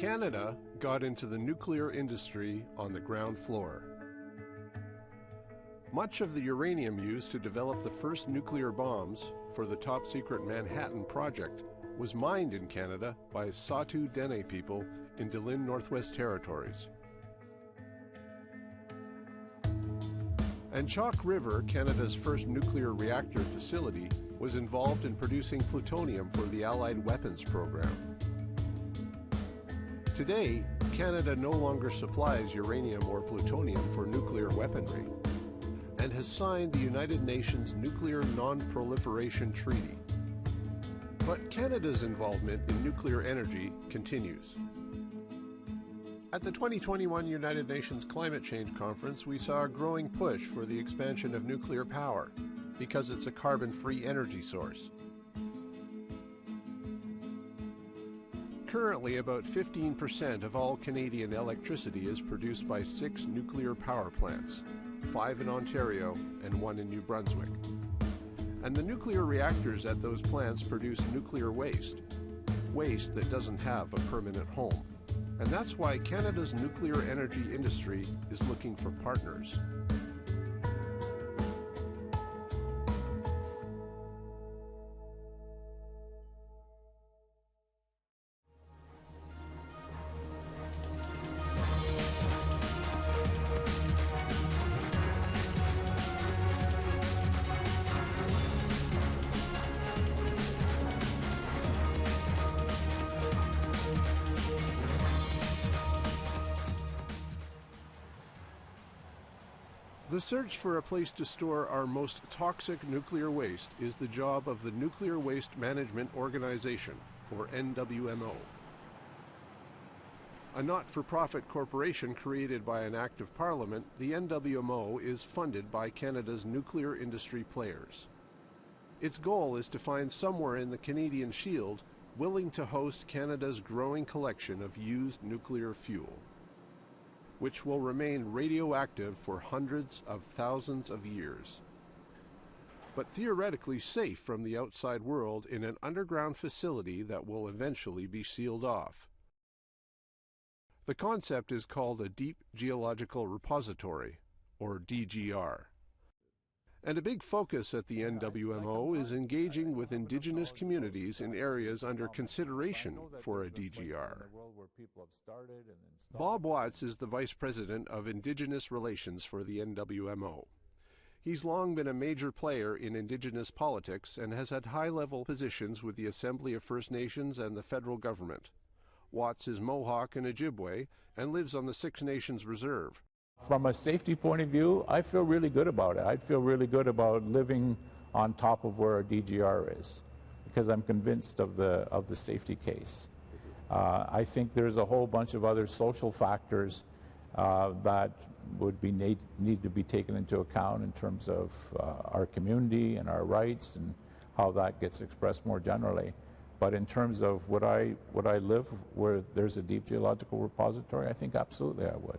Canada got into the nuclear industry on the ground floor. Much of the uranium used to develop the first nuclear bombs for the top-secret Manhattan Project was mined in Canada by Saulteaux Dene people in Deline, Northwest Territories. And Chalk River, Canada's first nuclear reactor facility, was involved in producing plutonium for the Allied weapons program. Today, Canada no longer supplies uranium or plutonium for nuclear weaponry and has signed the United Nations Nuclear Non-Proliferation Treaty. But Canada's involvement in nuclear energy continues. At the 2021 United Nations Climate Change Conference, we saw a growing push for the expansion of nuclear power because it's a carbon-free energy source. Currently, about 15% of all Canadian electricity is produced by 6 nuclear power plants, 5 in Ontario and 1 in New Brunswick. And the nuclear reactors at those plants produce nuclear waste, waste that doesn't have a permanent home. And that's why Canada's nuclear energy industry is looking for partners. The search for a place to store our most toxic nuclear waste is the job of the Nuclear Waste Management Organization, or NWMO. A not-for-profit corporation created by an act of Parliament, the NWMO is funded by Canada's nuclear industry players. Its goal is to find somewhere in the Canadian Shield willing to host Canada's growing collection of used nuclear fuel, which will remain radioactive for hundreds of thousands of years, but theoretically safe from the outside world in an underground facility that will eventually be sealed off. The concept is called a Deep Geological Repository, or DGR. And a big focus at the NWMO is engaging with Indigenous communities in areas under consideration for a DGR. Bob Watts is the Vice President of Indigenous Relations for the NWMO. He's long been a major player in Indigenous politics and has had high-level positions with the Assembly of First Nations and the federal government. Watts is Mohawk and Ojibwe and lives on the Six Nations Reserve. From a safety point of view, I feel really good about it. I'd feel really good about living on top of where a DGR is, because I'm convinced of the safety case. I think there's a whole bunch of other social factors that would need to be taken into account in terms of our community and our rights and how that gets expressed more generally. But in terms of would I live where there's a deep geological repository, I think absolutely I would.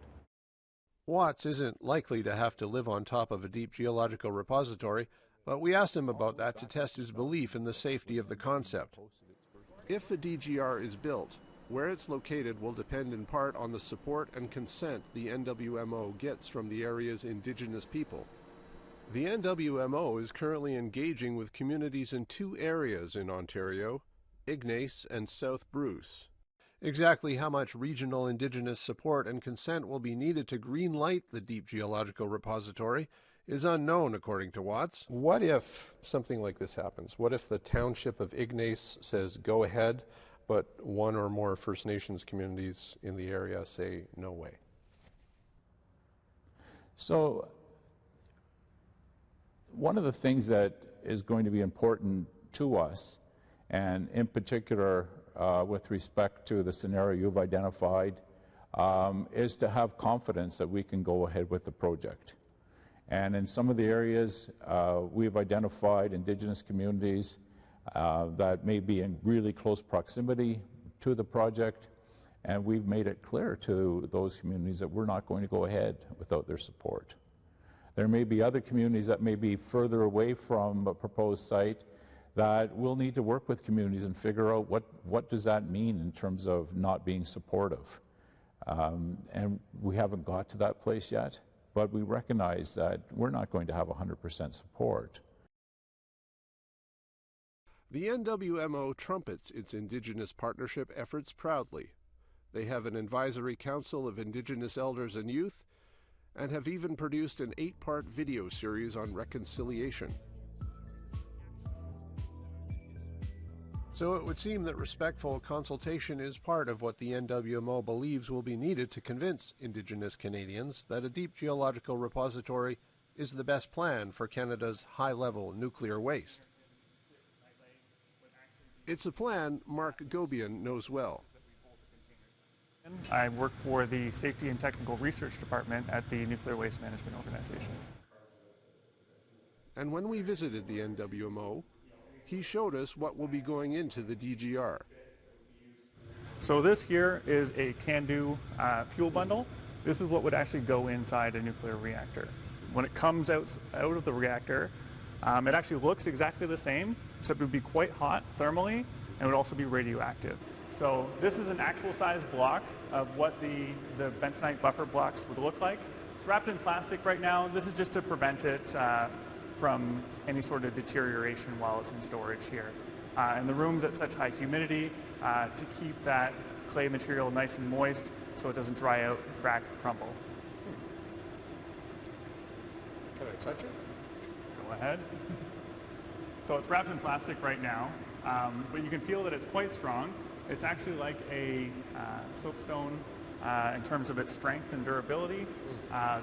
Watts isn't likely to have to live on top of a deep geological repository, but we asked him about that to test his belief in the safety of the concept. If a DGR is built, where it's located will depend in part on the support and consent the NWMO gets from the area's Indigenous people. The NWMO is currently engaging with communities in 2 areas in Ontario, Ignace and South Bruce. Exactly how much regional Indigenous support and consent will be needed to green-light the Deep Geological Repository is unknown, according to Watts. What if something like this happens? What if the township of Ignace says, go ahead, but one or more First Nations communities in the area say, no way? So, one of the things that is going to be important to us, and in particular with respect to the scenario you've identified, is to have confidence that we can go ahead with the project. And in some of the areas, we've identified Indigenous communities that may be in really close proximity to the project, and we've made it clear to those communities that we're not going to go ahead without their support. There may be other communities that may be further away from a proposed site that we'll need to work with communities and figure out what does that mean in terms of not being supportive. And we haven't got to that place yet, but we recognize that we're not going to have 100% support. The NWMO trumpets its Indigenous partnership efforts proudly. They have an advisory council of Indigenous elders and youth, and have even produced an 8-part video series on reconciliation. So it would seem that respectful consultation is part of what the NWMO believes will be needed to convince Indigenous Canadians that a deep geological repository is the best plan for Canada's high-level nuclear waste. It's a plan Mark Gobian knows well. I work for the Safety and Technical Research Department at the Nuclear Waste Management Organization. And when we visited the NWMO, he showed us what will be going into the DGR. So this here is a CANDU fuel bundle. This is what would actually go inside a nuclear reactor. When it comes out of the reactor, it actually looks exactly the same, except it would be quite hot thermally, and would also be radioactive. So this is an actual size block of what the bentonite buffer blocks would look like. It's wrapped in plastic right now. This is just to prevent it from any sort of deterioration while it's in storage here. And the room's at such high humidity to keep that clay material nice and moist so it doesn't dry out, crack, crumble. Can I touch it? Go ahead. So it's wrapped in plastic right now, but you can feel that it's quite strong. It's actually like a soapstone in terms of its strength and durability.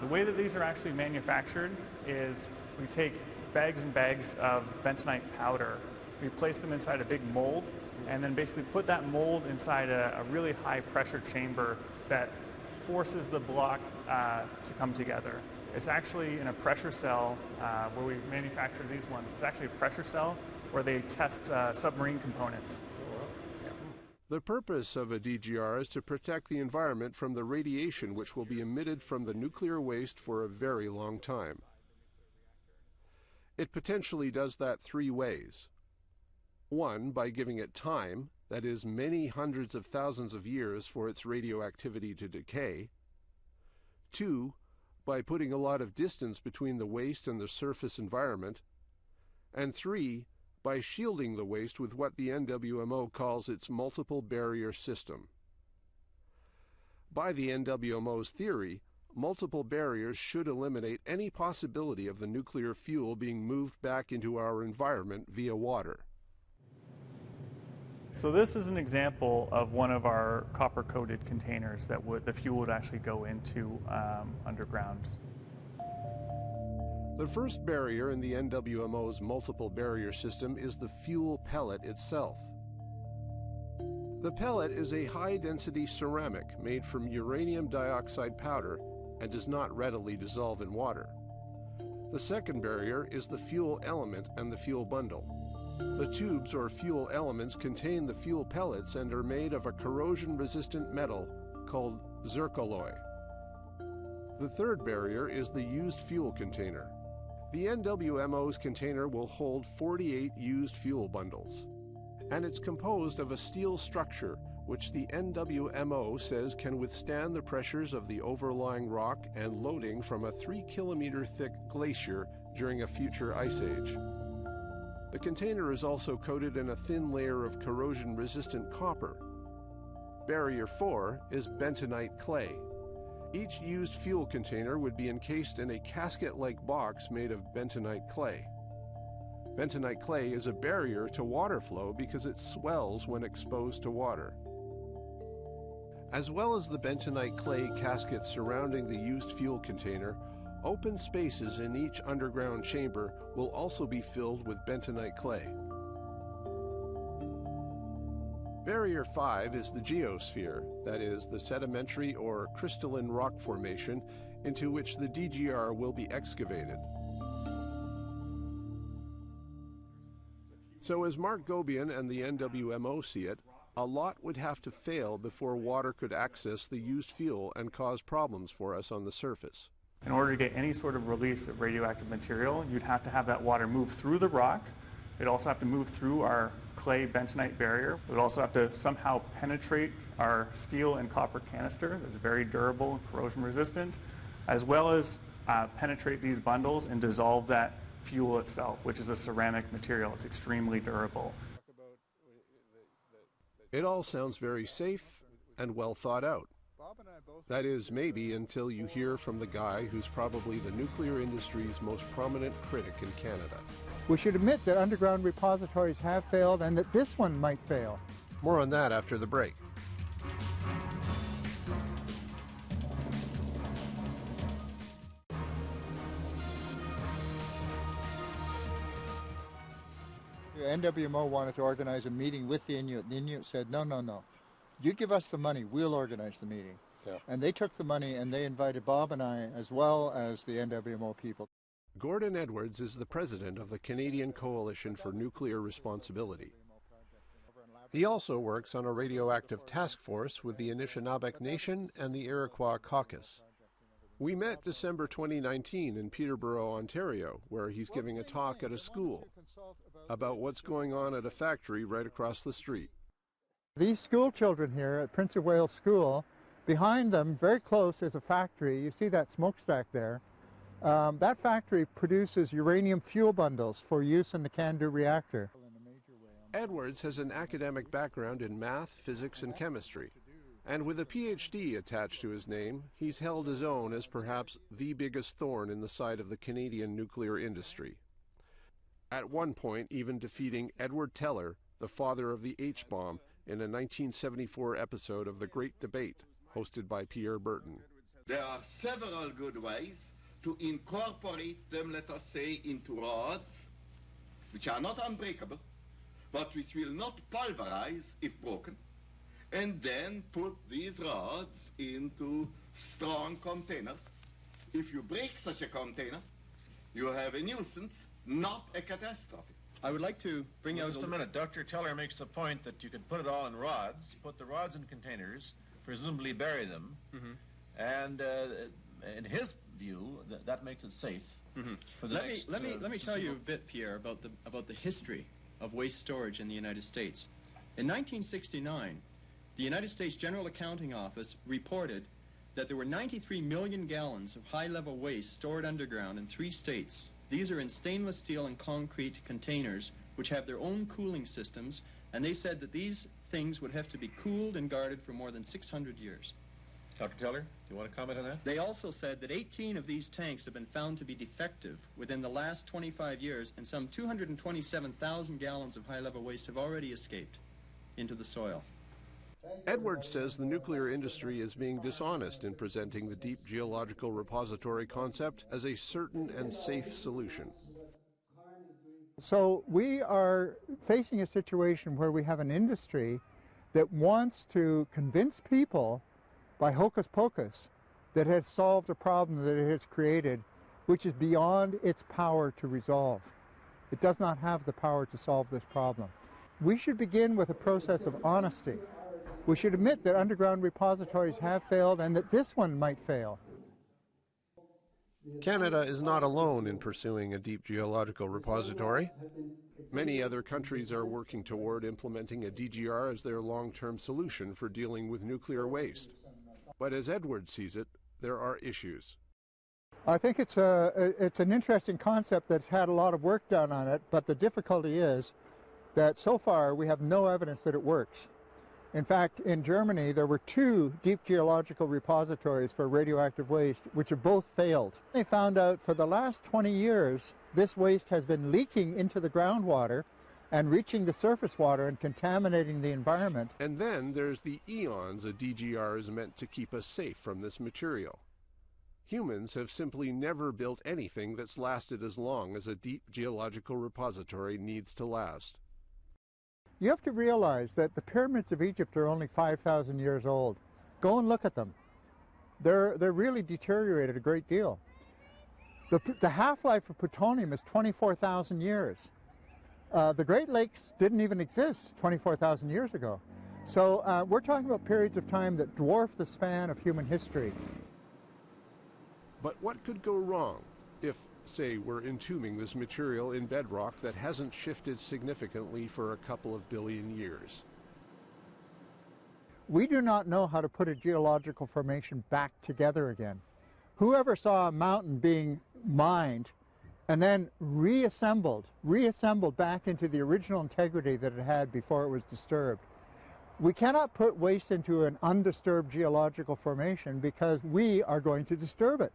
The way that these are actually manufactured is we take bags and bags of bentonite powder, we place them inside a big mold, and then basically put that mold inside a really high pressure chamber that forces the block to come together. It's actually in a pressure cell where we manufacture these ones. It's actually a pressure cell where they test submarine components. The purpose of a DGR is to protect the environment from the radiation which will be emitted from the nuclear waste for a very long time. It potentially does that 3 ways. 1, by giving it time, that is, many hundreds of thousands of years for its radioactivity to decay. 2, by putting a lot of distance between the waste and the surface environment. And 3, by shielding the waste with what the NWMO calls its multiple barrier system. By the NWMO's theory, multiple barriers should eliminate any possibility of the nuclear fuel being moved back into our environment via water. So this is an example of one of our copper-coated containers that the fuel would actually go into underground. The first barrier in the NWMO's multiple barrier system is the fuel pellet itself. The pellet is a high-density ceramic made from uranium dioxide powder and does not readily dissolve in water. The second barrier is the fuel element and the fuel bundle. The tubes or fuel elements contain the fuel pellets and are made of a corrosion-resistant metal called zircaloy. The third barrier is the used fuel container. The NWMO's container will hold 48 used fuel bundles, and it's composed of a steel structure which the NWMO says can withstand the pressures of the overlying rock and loading from a 3-kilometer thick glacier during a future ice age. The container is also coated in a thin layer of corrosion-resistant copper. Barrier 4 is bentonite clay. Each used fuel container would be encased in a casket-like box made of bentonite clay. Bentonite clay is a barrier to water flow because it swells when exposed to water. As well as the bentonite clay casket surrounding the used fuel container, open spaces in each underground chamber will also be filled with bentonite clay. Barrier 5 is the geosphere, that is, the sedimentary or crystalline rock formation into which the DGR will be excavated. So as Mark Gobian and the NWMO see it, a lot would have to fail before water could access the used fuel and cause problems for us on the surface. In order to get any sort of release of radioactive material, you'd have to have that water move through the rock, It'd also have to move through our clay bentonite barrier. It would also have to somehow penetrate our steel and copper canister that's very durable and corrosion resistant, as well as penetrate these bundles and dissolve that fuel itself, which is a ceramic material. It's extremely durable. It all sounds very safe and well thought out. That is, maybe until you hear from the guy who's probably the nuclear industry's most prominent critic in Canada. We should admit that underground repositories have failed and that this one might fail. More on that after the break. The NWMO wanted to organize a meeting with the Inuit. The Inuit said, no, no, no. You give us the money, we'll organize the meeting. Yeah. And they took the money and they invited Bob and I as well as the NWMO people. Gordon Edwards is the president of the Canadian Coalition for Nuclear Responsibility. He also works on a radioactive task force with the Anishinaabe Nation and the Iroquois Caucus. We met December 2019 in Peterborough, Ontario, where he's giving a talk at a school about what's going on at a factory right across the street. These school children here at Prince of Wales School, behind them, very close, is a factory. You see that smokestack there. That factory produces uranium fuel bundles for use in the CANDU reactor. Edwards has an academic background in math, physics, and chemistry. And with a PhD attached to his name, he's held his own as perhaps the biggest thorn in the side of the Canadian nuclear industry. At one point, even defeating Edward Teller, the father of the H-bomb, in a 1974 episode of The Great Debate, hosted by Pierre Burton. There are several good ways to incorporate them, let us say, into rods, which are not unbreakable, but which will not pulverize if broken, and then put these rods into strong containers. If you break such a container, you have a nuisance, not a catastrophe. I would like to bring out... Just a minute. Dr. Teller makes the point that you could put it all in rods, put the rods in containers, presumably bury them, and in his view, that makes it safe. For the let me tell you a bit, Pierre, about the history of waste storage in the United States. In 1969, the United States General Accounting Office reported that there were 93 million gallons of high-level waste stored underground in 3 states. These are in stainless steel and concrete containers, which have their own cooling systems, and they said that these things would have to be cooled and guarded for more than 600 years. Dr. Teller, do you want to comment on that? They also said that 18 of these tanks have been found to be defective within the last 25 years, and some 227,000 gallons of high-level waste have already escaped into the soil. Edwards says the nuclear industry is being dishonest in presenting the deep geological repository concept as a certain and safe solution. So we are facing a situation where we have an industry that wants to convince people by hocus pocus that it has solved a problem that it has created, which is beyond its power to resolve. It does not have the power to solve this problem. We should begin with a process of honesty. We should admit that underground repositories have failed and that this one might fail. Canada is not alone in pursuing a deep geological repository. Many other countries are working toward implementing a DGR as their long-term solution for dealing with nuclear waste. But as Edwards sees it, there are issues. I think it's an interesting concept that's had a lot of work done on it, but the difficulty is that so far we have no evidence that it works. In fact, in Germany, there were 2 deep geological repositories for radioactive waste, which have both failed. They found out for the last 20 years, this waste has been leaking into the groundwater and reaching the surface water and contaminating the environment. And then there's the eons a DGR is meant to keep us safe from this material. Humans have simply never built anything that's lasted as long as a deep geological repository needs to last. You have to realize that the pyramids of Egypt are only 5,000 years old. Go and look at them. They're really deteriorated a great deal. The half-life of plutonium is 24,000 years. The Great Lakes didn't even exist 24,000 years ago. So we're talking about periods of time that dwarf the span of human history. But what could go wrong if, say we're entombing this material in bedrock that hasn't shifted significantly for a couple of billion years. We do not know how to put a geological formation back together again. Whoever saw a mountain being mined and then reassembled back into the original integrity that it had before it was disturbed. We cannot put waste into an undisturbed geological formation because we are going to disturb it.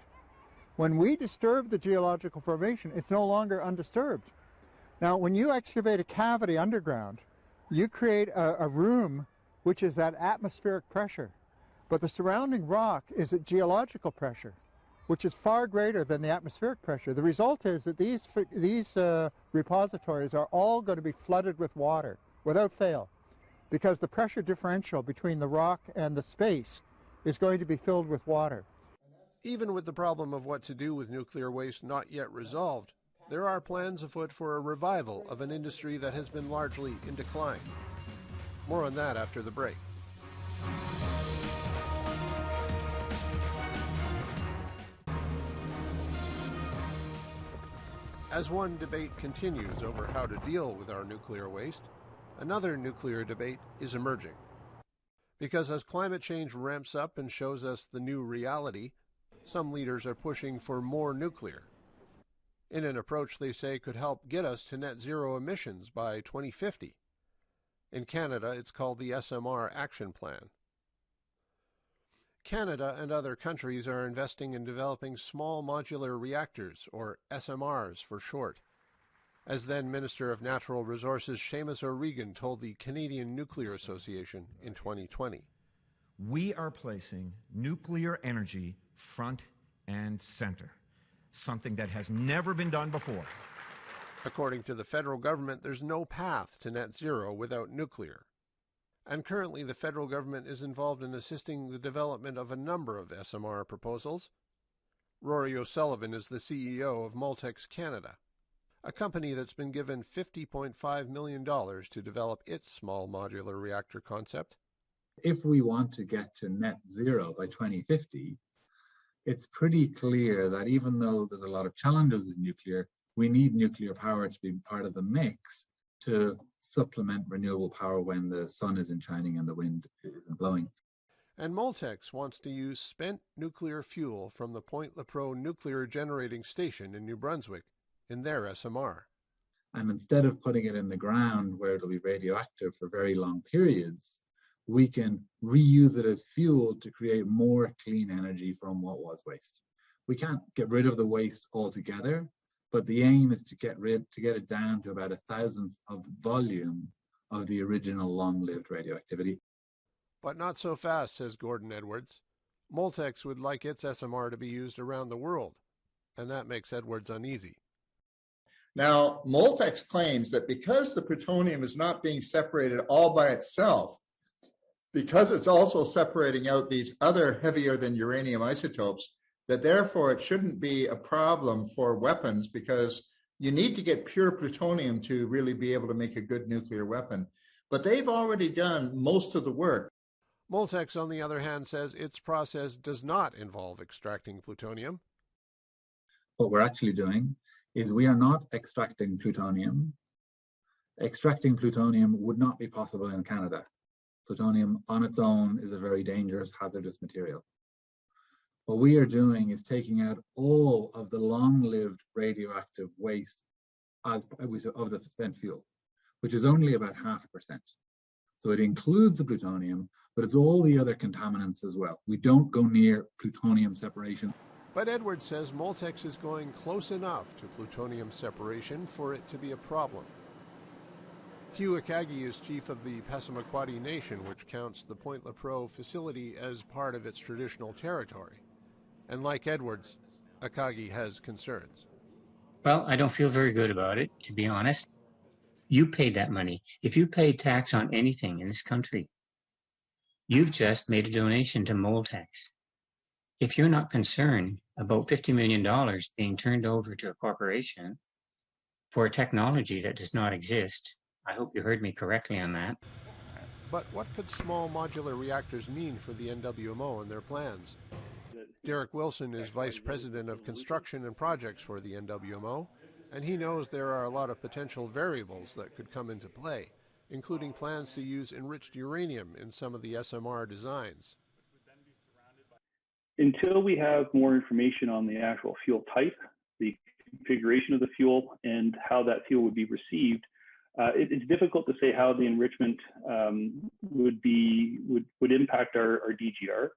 When we disturb the geological formation, it's no longer undisturbed. Now, when you excavate a cavity underground, you create a room which is at atmospheric pressure, but the surrounding rock is at geological pressure, which is far greater than the atmospheric pressure. The result is that these repositories are all going to be flooded with water without fail, because the pressure differential between the rock and the space is going to be filled with water. Even with the problem of what to do with nuclear waste not yet resolved, there are plans afoot for a revival of an industry that has been largely in decline. More on that after the break. As one debate continues over how to deal with our nuclear waste, another nuclear debate is emerging. Because as climate change ramps up and shows us the new reality, some leaders are pushing for more nuclear, in an approach they say could help get us to net zero emissions by 2050. In Canada, it's called the SMR Action Plan. Canada and other countries are investing in developing small modular reactors, or SMRs for short, as then Minister of Natural Resources Seamus O'Regan told the Canadian Nuclear Association in 2020. We are placing nuclear energy front and center, something that has never been done before. According to the federal government, there's no path to net zero without nuclear. And currently the federal government is involved in assisting the development of a number of SMR proposals. Rory O'Sullivan is the CEO of Moltex Canada, a company that's been given $50.5 million to develop its small modular reactor concept. If we want to get to net zero by 2050, it's pretty clear that even though there's a lot of challenges with nuclear, we need nuclear power to be part of the mix to supplement renewable power when the sun isn't shining and the wind isn't blowing. And Moltex wants to use spent nuclear fuel from the Point Lepreau nuclear generating station in New Brunswick in their SMR. And instead of putting it in the ground where it'll be radioactive for very long periods, we can reuse it as fuel to create more clean energy from what was waste. We can't get rid of the waste altogether, but the aim is to get it down to about 1,000th of the volume of the original long-lived radioactivity. But not so fast, says Gordon Edwards. Moltex would like its SMR to be used around the world, and that makes Edwards uneasy. Now, Moltex claims that because the plutonium is not being separated all by itself, because it's also separating out these other heavier than uranium isotopes, that therefore it shouldn't be a problem for weapons, because you need to get pure plutonium to really be able to make a good nuclear weapon. But they've already done most of the work. Moltex, on the other hand, says its process does not involve extracting plutonium. What we're actually doing is we are not extracting plutonium. Extracting plutonium would not be possible in Canada. Plutonium on its own is a very dangerous, hazardous material. What we are doing is taking out all of the long-lived radioactive waste of the spent fuel, which is only about 0.5%. So it includes the plutonium, but it's all the other contaminants as well. We don't go near plutonium separation. But Edwards says Moltex is going close enough to plutonium separation for it to be a problem. Hugh Akagi is chief of the Passamaquoddy Nation, which counts the Point Lepreau facility as part of its traditional territory. And like Edwards, Akagi has concerns. Well, I don't feel very good about it, to be honest. You paid that money. If you pay tax on anything in this country, you've just made a donation to Moltex. If you're not concerned about $50 million being turned over to a corporation for a technology that does not exist, I hope you heard me correctly on that. But what could small modular reactors mean for the NWMO and their plans? Derek Wilson is Vice President of Construction and Projects for the NWMO, and he knows there are a lot of potential variables that could come into play, including plans to use enriched uranium in some of the SMR designs. Until we have more information on the actual fuel type, the configuration of the fuel, and how that fuel would be received, it's difficult to say how the enrichment would impact our DGR.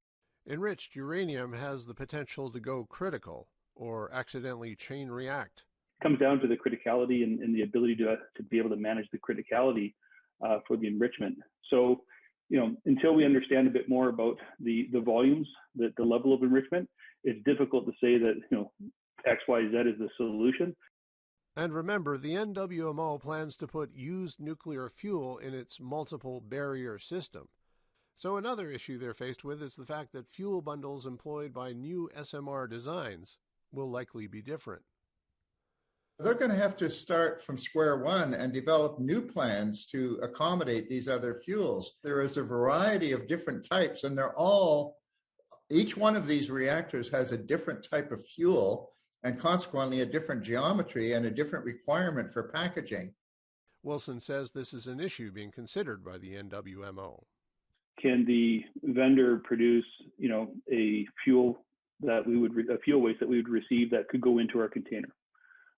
Enriched uranium has the potential to go critical or accidentally chain react. It comes down to the criticality and the ability to be able to manage the criticality for the enrichment. So, until we understand a bit more about the volumes, the level of enrichment, it's difficult to say that, X, Y, Z is the solution. And remember, the NWMO plans to put used nuclear fuel in its multiple barrier system. So another issue they're faced with is the fact that fuel bundles employed by new SMR designs will likely be different. They're going to have to start from square one and develop new plans to accommodate these other fuels. There is a variety of different types, and each one of these reactors has a different type of fuel and consequently a different geometry and a different requirement for packaging. Wilson says this is an issue being considered by the NWMO. Can the vendor produce, a fuel waste that we would receive that could go into our container?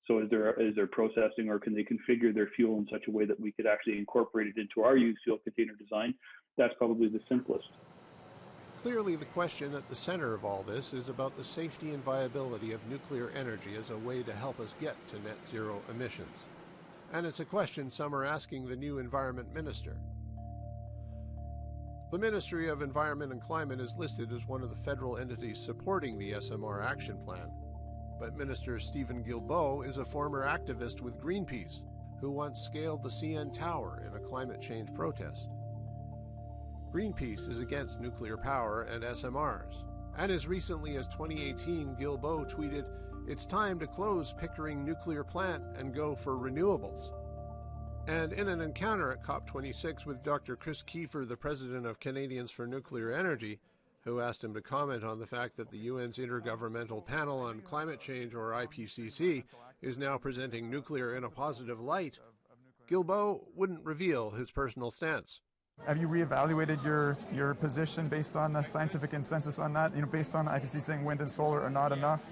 So is there processing, or can they configure their fuel in such a way that we could actually incorporate it into our used fuel container design? That's probably the simplest. Clearly, the question at the center of all this is about the safety and viability of nuclear energy as a way to help us get to net zero emissions. And it's a question some are asking the new Environment Minister. The Ministry of Environment and Climate is listed as one of the federal entities supporting the SMR Action Plan. But Minister Stephen Guilbeault is a former activist with Greenpeace who once scaled the CN Tower in a climate change protest. Greenpeace is against nuclear power and SMRs, and as recently as 2018, Guilbeault tweeted, "It's time to close Pickering nuclear plant and go for renewables." And in an encounter at COP26 with Dr. Chris Kiefer, the president of Canadians for Nuclear Energy, who asked him to comment on the fact that the UN's Intergovernmental Panel on Climate Change, or IPCC, is now presenting nuclear in a positive light, Guilbeault wouldn't reveal his personal stance. Have you reevaluated your position based on the scientific consensus on that? Based on the IPCC saying wind and solar are not enough,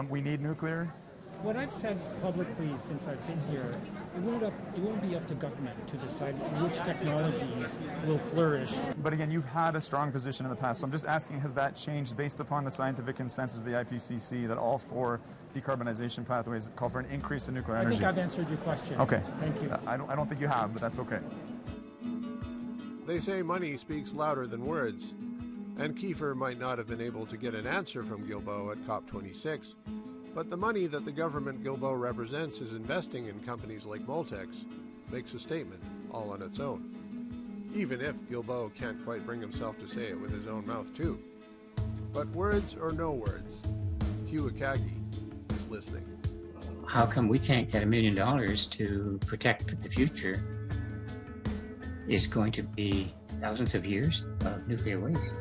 we need nuclear? What I've said publicly since I've been here, it won't be up to government to decide which technologies will flourish. But again, you've had a strong position in the past, so I'm just asking, has that changed based upon the scientific consensus of the IPCC that all 4 decarbonization pathways call for an increase in nuclear energy? I think I've answered your question. Okay. Thank you. I don't think you have, but that's okay. They say money speaks louder than words, and Kiefer might not have been able to get an answer from Guilbeault at COP26, but the money that the government Guilbeault represents is investing in companies like Moltex makes a statement all on its own, even if Guilbeault can't quite bring himself to say it with his own mouth too. But words or no words, Hugh Akagi is listening. How come we can't get $1 million to protect the future? Is going to be thousands of years of nuclear waste.